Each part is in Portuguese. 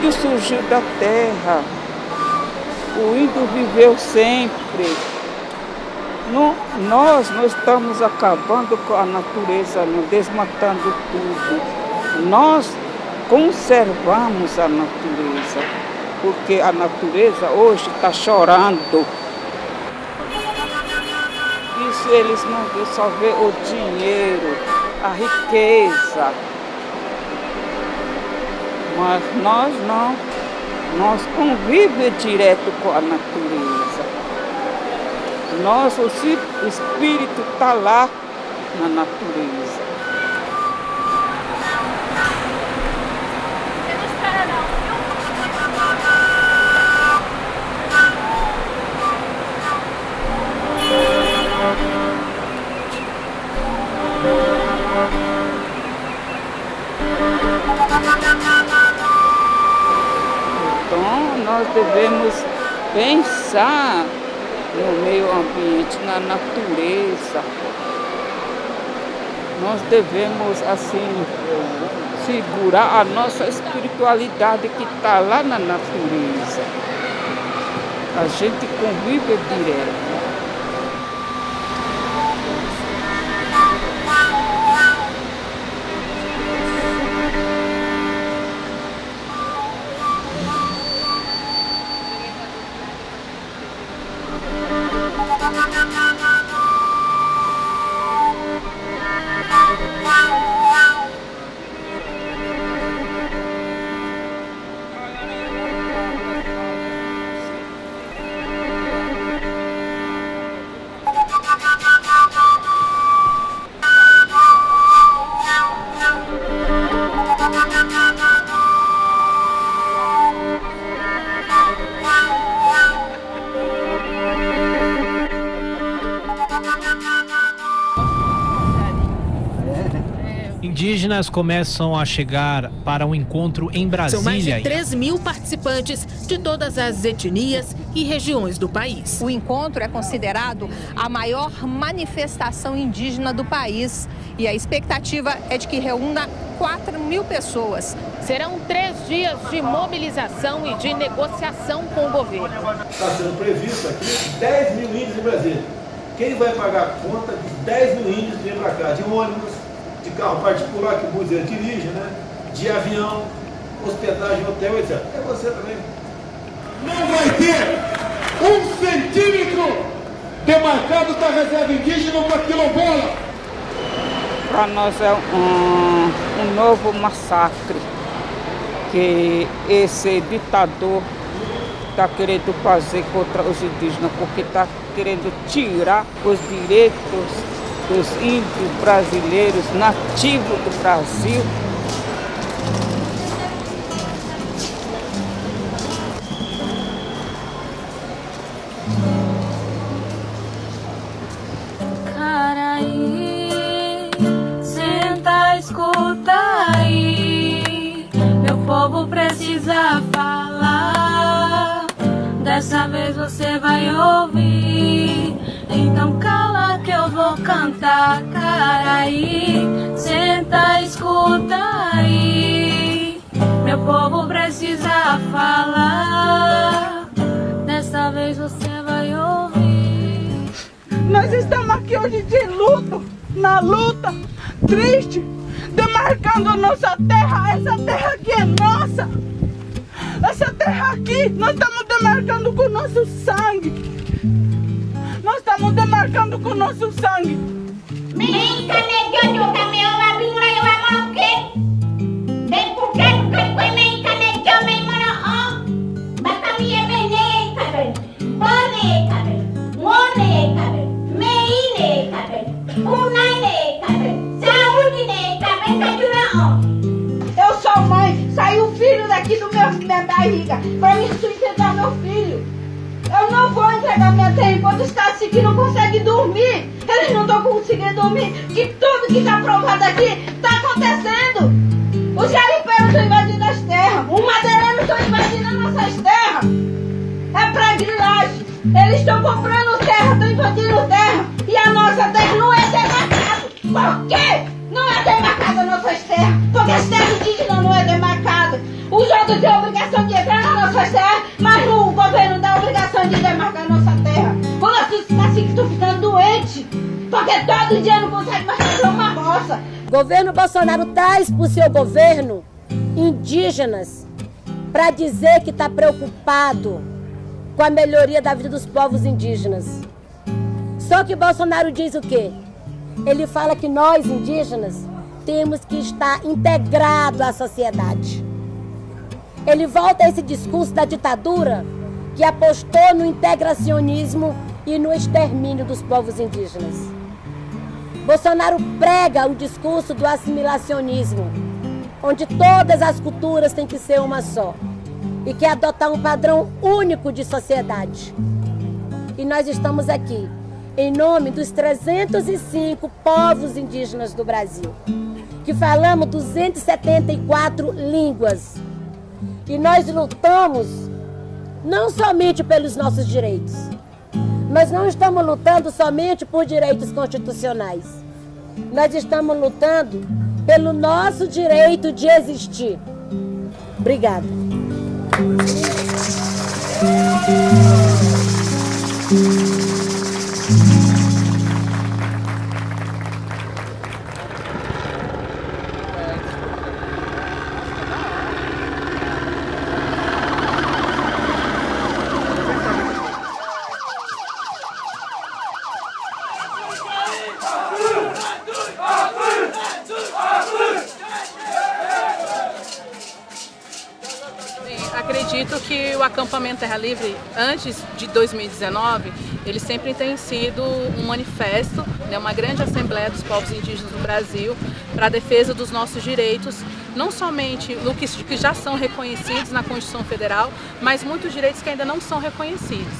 índio surgiu da terra, o índio viveu sempre. Nós não estamos acabando com a natureza, não, desmatando tudo. Nós conservamos a natureza, porque a natureza hoje está chorando. Isso eles não vê, só vê o dinheiro, a riqueza. Mas nós não, nós convivemos direto com a natureza. Nosso espírito está lá na natureza. Então, nós devemos pensar no meio ambiente, na natureza. Nós devemos, assim, segurar a nossa espiritualidade que está lá na natureza. A gente convive direto. Indígenas começam a chegar para um encontro em Brasília. São mais de 3.000 participantes de todas as etnias e regiões do país. O encontro é considerado a maior manifestação indígena do país e a expectativa é de que reúna 4.000 pessoas. Serão 3 dias de mobilização e de negociação com o governo. Está sendo previsto aqui 10 mil índios em Brasília. Quem vai pagar a conta dos 10 mil índios que vêm para cá? De ônibus, de carro particular que o museu dirige, né? De avião, hospedagem, hotel, etc. É você também. Não vai ter 1 centímetro demarcado da reserva indígena para quilombola. Para nós é um novo massacre que esse ditador está querendo fazer contra os indígenas, porque está querendo tirar os direitos dos índios brasileiros nativos do Brasil. Caraí, senta, escuta aí, meu povo precisa falar, dessa vez você vai ouvir. Então cala que eu vou cantar, Caraí, senta, escuta aí, meu povo precisa falar, dessa vez você vai ouvir. Nós estamos aqui hoje de luto, na luta, triste, demarcando a nossa terra. Essa terra aqui é nossa. Essa terra aqui, nós estamos demarcando com o nosso sangue. Nós estamos demarcando com o nosso sangue. Eu sou mãe, saiu o filho daqui do minha barriga para me sustentar meu filho. Eu não vou entregar minha terra enquanto está assim que não consegue dormir. Eles não estão conseguindo dormir. Que tudo que está provado aqui está acontecendo. Os garimpeiros estão invadindo as terras. Os madeireiros estão invadindo nossas terras. É para grilagem. Eles estão comprando terra, estão invadindo terra. E a nossa terra não é demarcada. Por quê? Não é demarcada as nossas terras. Porque as terras indígenas não é demarcada. Os outros indígenas têm a obrigação de entrar na nossa terra, mas o governo dá a obrigação de demarcar a nossa terra. O nosso cacique estão ficando doentes, porque todo dia não consegue mais fazer uma roça. O governo Bolsonaro traz para o seu governo indígenas para dizer que está preocupado com a melhoria da vida dos povos indígenas. Só que Bolsonaro diz o quê? Ele fala que nós, indígenas, temos que estar integrados à sociedade. Ele volta a esse discurso da ditadura que apostou no integracionismo e no extermínio dos povos indígenas. Bolsonaro prega o discurso do assimilacionismo, onde todas as culturas têm que ser uma só e quer adotar um padrão único de sociedade. E nós estamos aqui em nome dos 305 povos indígenas do Brasil, que falamos 274 línguas. E nós lutamos não somente pelos nossos direitos. Nós não estamos lutando somente por direitos constitucionais. Nós estamos lutando pelo nosso direito de existir. Obrigada. Acredito que o acampamento Terra Livre, antes de 2019, ele sempre tem sido um manifesto, né, uma grande assembleia dos povos indígenas do Brasil para a defesa dos nossos direitos, não somente no que já são reconhecidos na Constituição Federal, mas muitos direitos que ainda não são reconhecidos.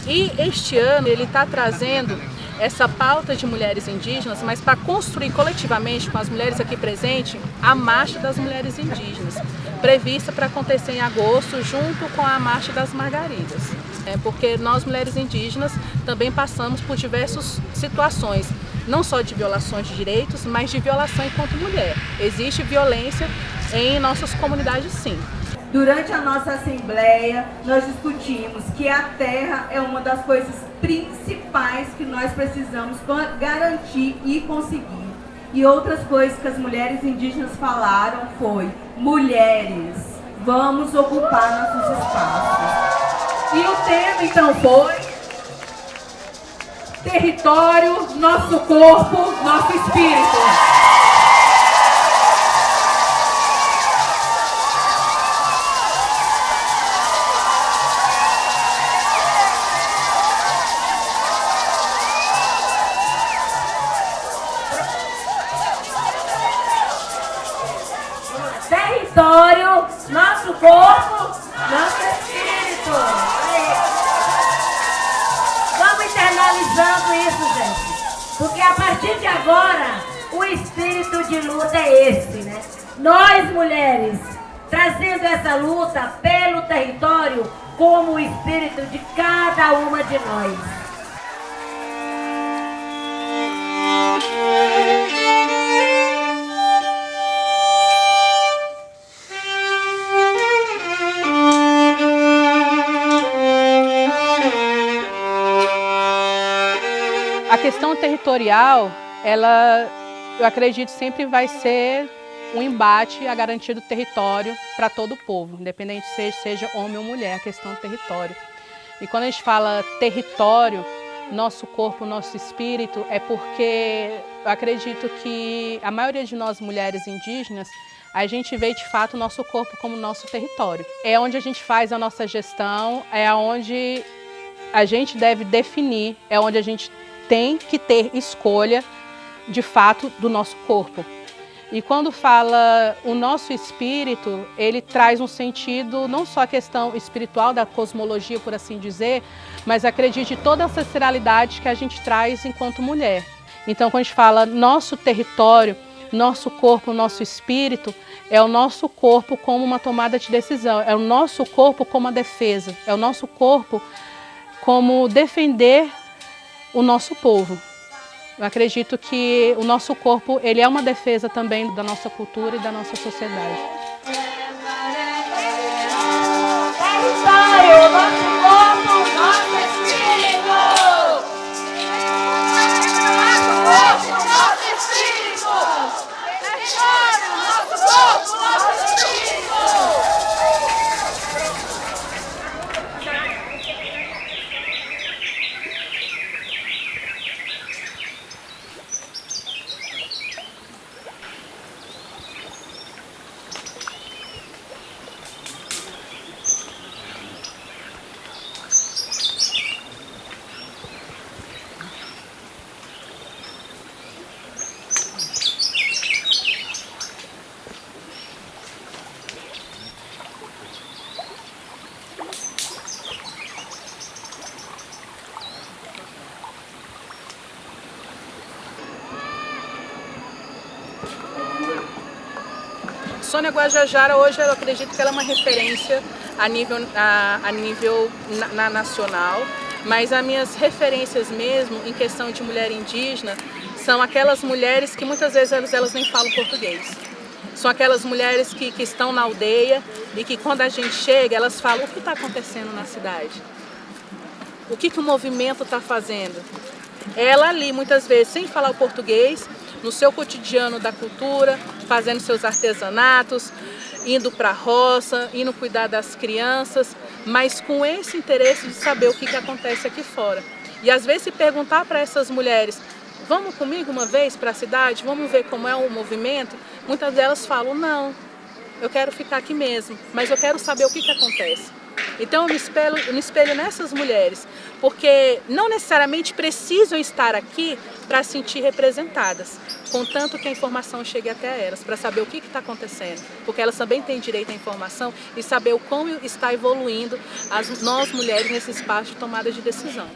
E este ano ele está trazendo essa pauta de mulheres indígenas, mas para construir coletivamente com as mulheres aqui presentes a Marcha das Mulheres Indígenas, prevista para acontecer em agosto, junto com a Marcha das Margaridas. Porque nós, mulheres indígenas, também passamos por diversas situações, não só de violações de direitos, mas de violação enquanto mulher. Existe violência em nossas comunidades, sim. Durante a nossa assembleia, nós discutimos que a terra é uma das coisas principais que nós precisamos garantir e conseguir. E outras coisas que as mulheres indígenas falaram foi: mulheres, vamos ocupar nossos espaços. E o tema então foi: território, nosso corpo, nosso espírito. Território, nosso corpo, nosso espírito. Vamos internalizando isso, gente. Porque a partir de agora, o espírito de luta é esse, né? Nós, mulheres, trazendo essa luta pelo território como o espírito de cada uma de nós. A questão territorial, eu acredito, sempre vai ser um embate à garantia do território para todo o povo, independente seja homem ou mulher, a questão do território. E quando a gente fala território, nosso corpo, nosso espírito, é porque eu acredito que a maioria de nós mulheres indígenas, a gente vê de fato o nosso corpo como nosso território. É onde a gente faz a nossa gestão, é onde a gente deve definir, é onde a gente tem que ter escolha, de fato, do nosso corpo. E quando fala o nosso espírito, ele traz um sentido, não só a questão espiritual da cosmologia, por assim dizer, mas acredite toda a ancestralidade que a gente traz enquanto mulher. Então, quando a gente fala nosso território, nosso corpo, nosso espírito, é o nosso corpo como uma tomada de decisão, é o nosso corpo como a defesa, é o nosso corpo como defender o nosso povo. Eu acredito que o nosso corpo, ele é uma defesa também da nossa cultura e da nossa sociedade. Território, nosso corpo, nosso espírito! Nosso corpo, nosso espírito! Território, nosso corpo, nosso espírito! Sônia Guajajara hoje eu acredito que ela é uma referência a nível nacional, mas as minhas referências mesmo em questão de mulher indígena são aquelas mulheres que muitas vezes elas nem falam português. São aquelas mulheres que estão na aldeia e que quando a gente chega elas falam o que está acontecendo na cidade, o que o movimento está fazendo. Ela ali muitas vezes sem falar o português, no seu cotidiano da cultura, fazendo seus artesanatos, indo para a roça, indo cuidar das crianças, mas com esse interesse de saber o que acontece aqui fora. E às vezes se perguntar para essas mulheres, vamos comigo uma vez para a cidade, vamos ver como é o movimento, muitas delas falam, não, eu quero ficar aqui mesmo, mas eu quero saber o que acontece. Então eu me espelho nessas mulheres, porque não necessariamente precisam estar aqui para se sentir representadas, contanto que a informação chegue até elas, para saber o que está acontecendo, porque elas também têm direito à informação e saber o como está evoluindo nós mulheres nesse espaço de tomada de decisão.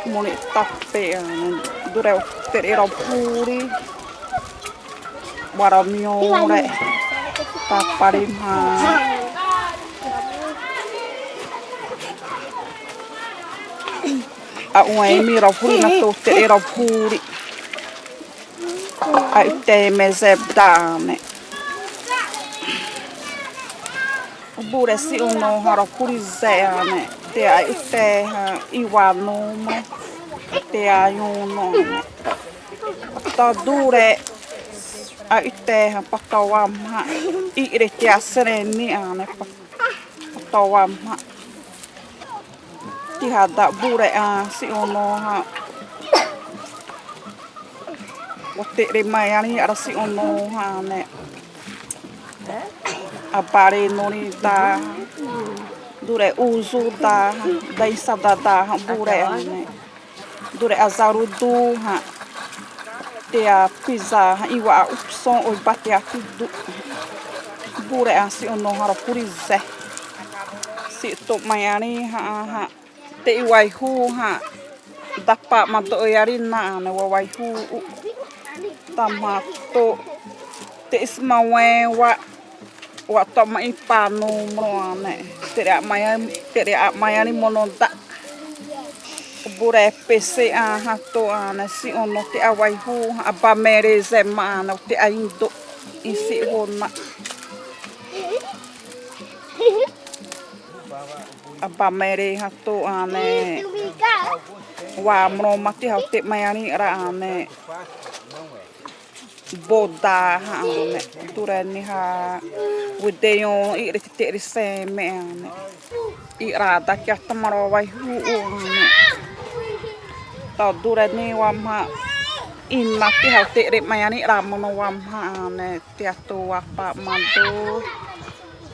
Moni tappea dureu terero puri waramiore taparima a uai mira puri na to terero puri ai te mezebdane bure si uno haro puri zeane te ai terra iwanuma te ai uno ta dure ai terra pakawama ire te asereni ane pakawama ti hada bure a si uno ha o te re mai ani ara si uno ha ne apare noni da dure uzu da dai sadada bure ane dure azaru du ha te a pizza iwa upson o bate a tudo bure asi ono haro purize si to maiani ha te iwai hu ha dapa mato yari na ne wai hu tamato te ismawe wa toma ipano moane tere a maiani mononta bure pese a hato ana si ono te awai hu aba mere zemana te aindo isi hona aba mere hato ane wa mro mati haute maiani ra ane boda ane durani ha wideyo ire te rise me ane ira da kya tamaro wai hu ane ta durani wa ma inna ti haute re maiani ra mono wa ma ane te ato apa mando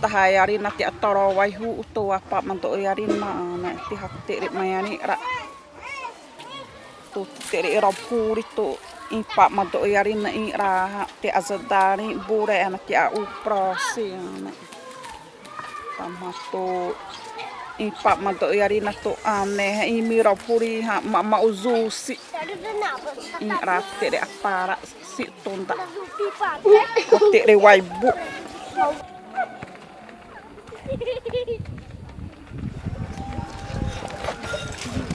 tahayari na ti atoro wai hu to apa mando yari na ane ti haute re maiani ra to te re ro puri to ipa mando yari na ira te azadari bure ana ti a uprosi ane tamato I pa mato yari na to ane I mira puri ha ma uzusi I rate re apara si tonda kote re waibu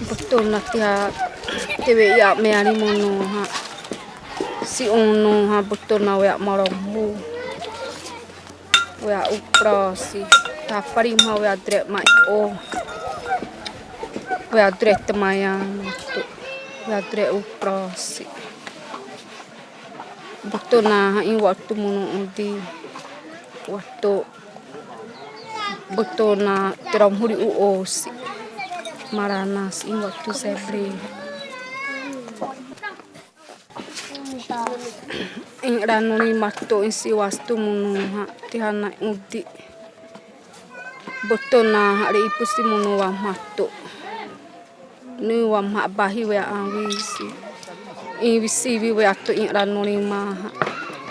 betul na tia tewe ya me ari mono ha si ono ha betul na ya maromu ya uprosi ta parima ya dre mai o ya dre temayan tu ya dre uprosi betul na I waktu mono di waktu betul na teram huri uosi maranas I waktu sebre ing ranoni mato isi wastu mono ha tihana udi betul na hari ipusi mono wa mato ni wa ma bahi wa awisi I wisi wi wa to ing ranoni ma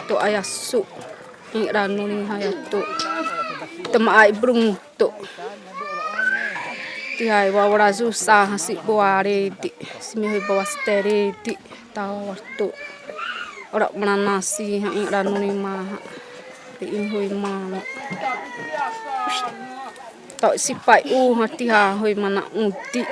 to ayasu ing ranoni ha ya to tema ai brung to tihai wa warazu sa si boare di simi bawastere di taw to ora manasi ha ing ranoni ma ri hoi ma to si pai u hati ha hoi mana udi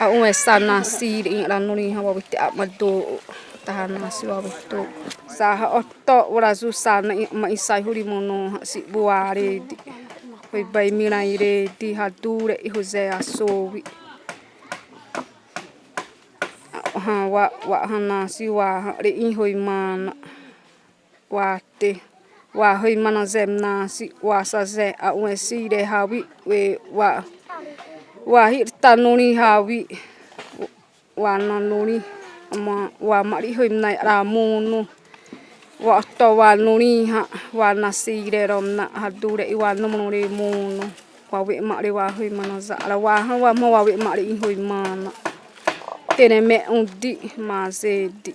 a u sana si ing ranoni ha wa witi amado tahan nasi wa to sa ha otto warazu sana ma isai huri mono si boare di hoi bai miraire di hadure I hose asowi ha wa hana si wa re I hoi mana wa te wa hoi mana zemna si wa sa ze a u si re hawi we wa hirta noni hawi wa nanoni ma wa mari hoi nai ra mono wa to wa noni ha wa nasi re romna hadure I wa no mono re mono wa we mari wa hoi mana za la wa ha wa ma wa we mari I hoi mana tene me undi ma zedi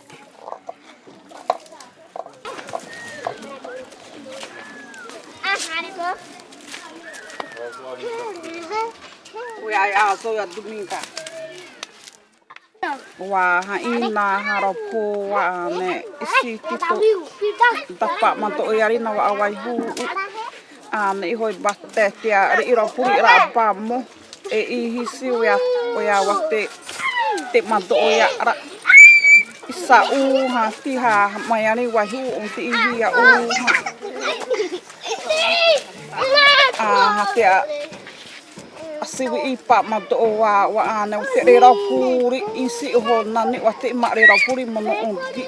ya so ya duminga wa ha ina haropo wa ne isi tipo tapa manto yari na wa awai hu ane I hoi batte tia ri ro puri ra pamo I hisi ya wakte te manto ya ra isa u ha ti ha mayani wa hu unti I ya u ha tia asiwi ipa mato wa ana te ra puri isi ho nani wa te ma ra puri mono ungi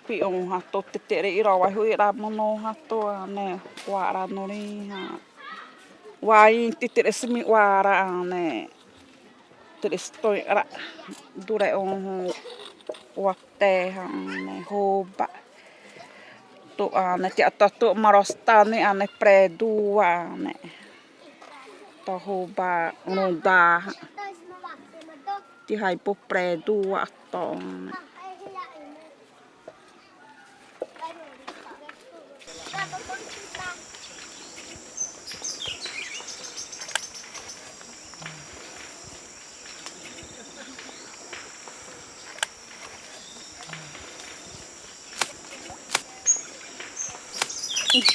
pi on ha to te re ra wa hu ra mono ha to ane wa ra no ri ha wa I te simi wa ra ane te stoi ra dure on wa te ha ne hoba to ane te to marostane ane predu ane hoba nonda ti hai po predu ato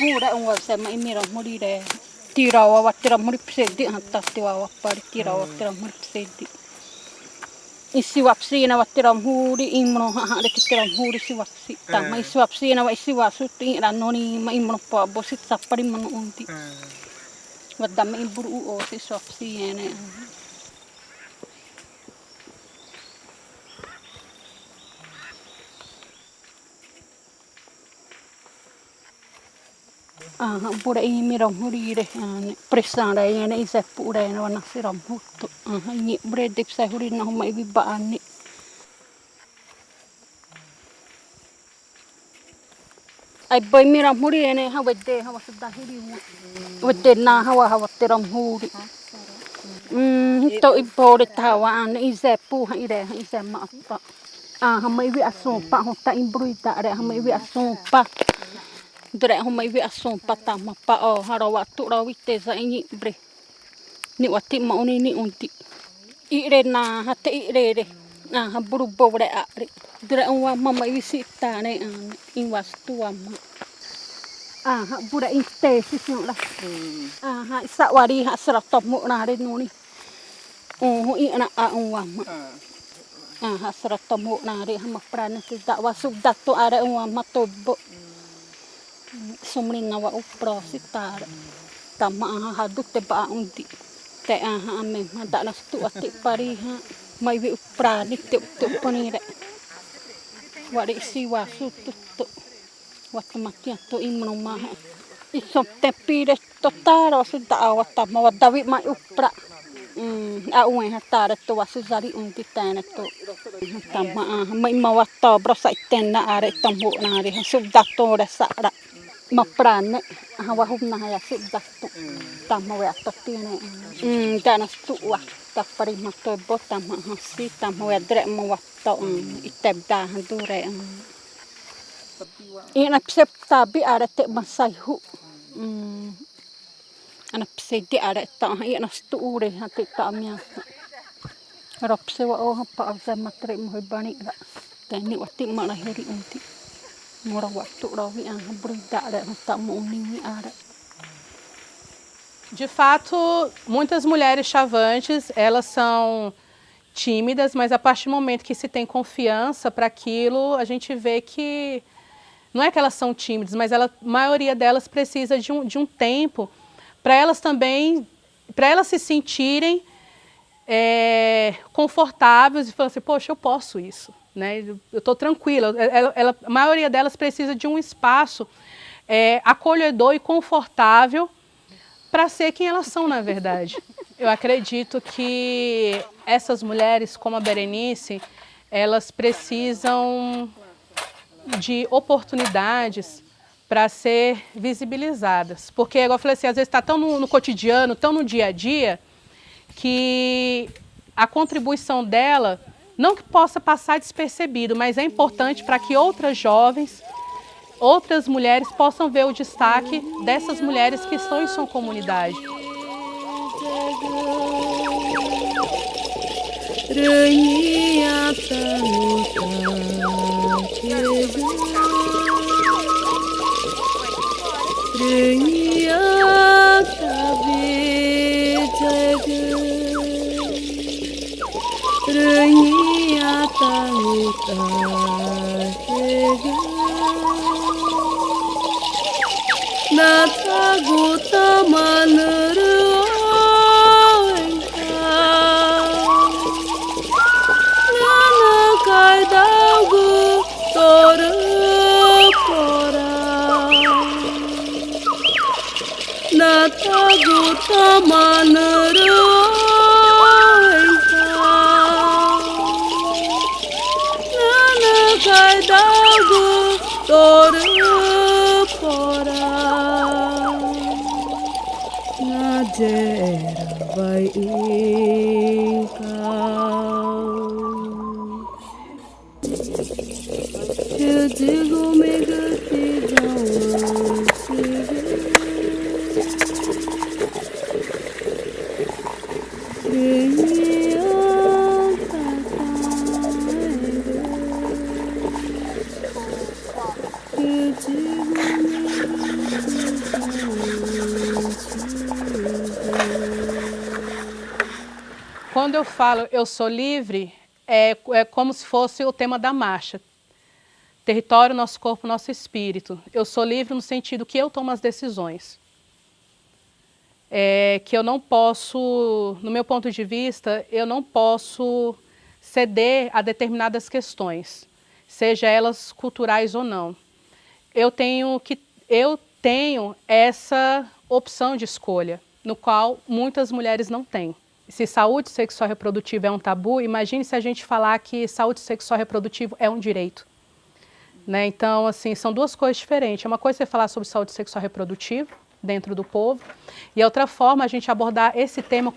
Pura un wasa ma imira morire tirawa watira muri psedi hatta tiwa pari tirawa watira muri psedi isi wapsina watira muri imno ha de tira muri si wapsi ta ma isi wapsina wa isi wasuti ranoni ma imno pa bosit sapari mano unti wadam iburu o si wapsi ene pura I miram hurire presara ene isa pura ene wana siram hutu ni bredip sa huri na huma ibi baani ai boy miram huri ene ha wedde ha wasda huri wedde na ha tiram huri to ibore tawa ane isa pu ha ire ha isa ma apa ha ma ibi asompa hota imbruita are ha ma ibi asompa Dre homa iwi asom patama pa o harawa tu rawi teza ini bre. Ni wati mauni ni unti. Ire na hate ire. Ha buru bore are. Dre wa mama iwi sitane in wastu ama. Ha bura inte sisnola. Ha sawari ha sratop mo na re nuni. I ana a wama. Ha sratop mo na re ha prana se da wasub dato are wama tobo. Sumring ngawa upro sitar. Tama ha dukte ba undi. Te ha ame da na stu ati pari ha mai wi upra ni te panire. Wari si wasu tutto. Wat makia to imno ma. Isop te pire totaro su da awata ma wadawi mai upra. A uwe hatare to wasu zari undi tane to. Tama mai mawata brosa itena are tambo na re sub dato re sara. Maprane hawa hubna ya sub dato. Tama we atotine. Dana stuwa ta pari mato botama si tama we dre mo wato itebda handure. Ina psep tabi are te masaihu. Ana psedi are ta ina stuure hati ta mia. Ropse wa o pa za matre mo bani da. Tani wati mana heri unti. Mora waktu rawi brida are ta mo uni are. De fato, muitas mulheres chavantes, elas são tímidas, mas a partir do momento que se tem confiança para aquilo, a gente vê que não é que elas são tímidas, mas a maioria delas precisa de um tempo para elas também, para elas se sentirem confortáveis e falar assim, poxa, eu posso isso, né? Eu estou tranquila. A maioria delas precisa de um espaço acolhedor e confortável para ser quem elas são, na verdade. Eu acredito que essas mulheres, como a Berenice, elas precisam de oportunidades para ser visibilizadas. Porque, igual eu falei assim, às vezes está tão no cotidiano, tão no dia a dia, que a contribuição dela, não que possa passar despercebido, mas é importante para que outras jovens, outras mulheres possam ver o destaque dessas mulheres que estão em sua comunidade. Quando eu falo eu sou livre, é como se fosse o tema da marcha. Território, nosso corpo, nosso espírito. Eu sou livre no sentido que eu tomo as decisões. Que eu não posso, no meu ponto de vista, eu não posso ceder a determinadas questões, seja elas culturais ou não. Eu tenho essa opção de escolha, no qual muitas mulheres não têm. Se saúde sexual e reprodutiva é um tabu, imagine se a gente falar que saúde sexual e reprodutiva é um direito. Né? Então, assim, são duas coisas diferentes. Uma coisa é falar sobre saúde sexual e reprodutiva dentro do povo, e a outra forma a gente abordar esse tema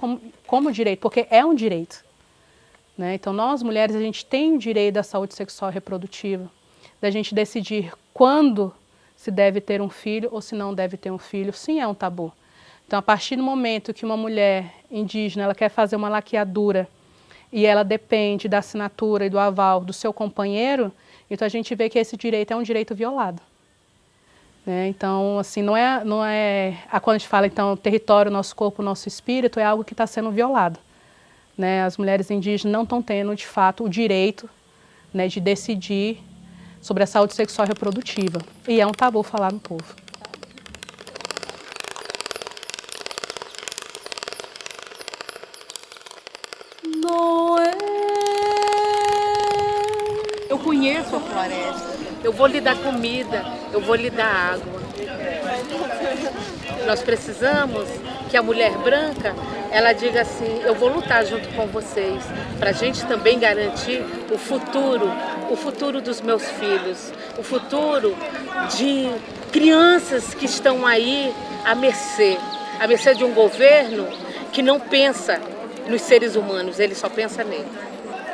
como direito, porque é um direito. Né? Então, nós mulheres, a gente tem o direito da saúde sexual e reprodutiva, da gente decidir quando se deve ter um filho ou se não deve ter um filho, sim, é um tabu. Então, a partir do momento que uma mulher indígena ela quer fazer uma laqueadura e ela depende da assinatura e do aval do seu companheiro, então a gente vê que esse direito é um direito violado. Né? Então, assim, não é quando a gente fala, então, território, nosso corpo, nosso espírito, é algo que está sendo violado. Né? As mulheres indígenas não estão tendo, de fato, o direito, né, de decidir sobre a saúde sexual e reprodutiva. E é um tabu falar no povo. Eu conheço a floresta, eu vou lhe dar comida, eu vou lhe dar água. Nós precisamos que a mulher branca, ela diga assim, eu vou lutar junto com vocês, para a gente também garantir o futuro dos meus filhos, o futuro de crianças que estão aí à mercê de um governo que não pensa nos seres humanos, ele só pensa nele.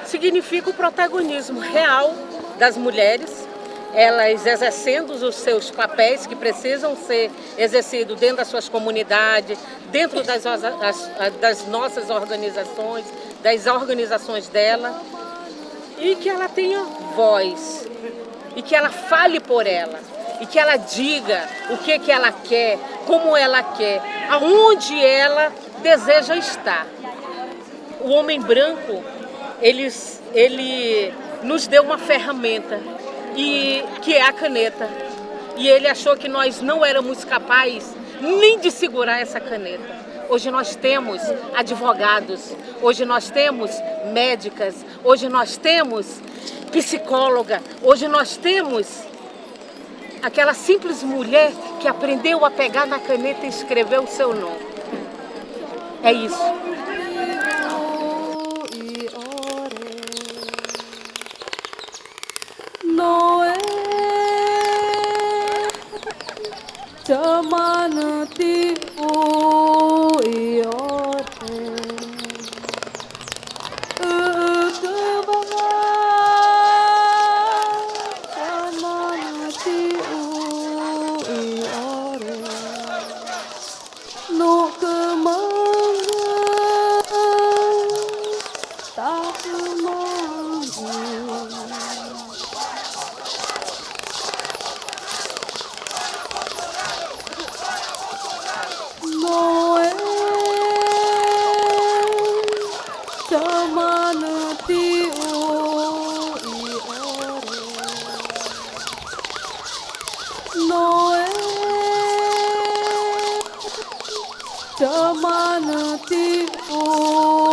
Significa o protagonismo real das mulheres, elas exercendo os seus papéis que precisam ser exercidos dentro das suas comunidades, dentro das nossas organizações, das organizações dela, e que ela tenha voz, e que ela fale por ela, e que ela diga o que ela quer, como ela quer, aonde ela deseja estar. O homem branco, ele nos deu uma ferramenta, que é a caneta. E ele achou que nós não éramos capazes nem de segurar essa caneta. Hoje nós temos advogados, hoje nós temos médicas, hoje nós temos psicóloga, hoje nós temos aquela simples mulher que aprendeu a pegar na caneta e escrever o seu nome. É isso. Noé, chamanati o iote, chamanati o iote, no kemanga, tak Chamanati o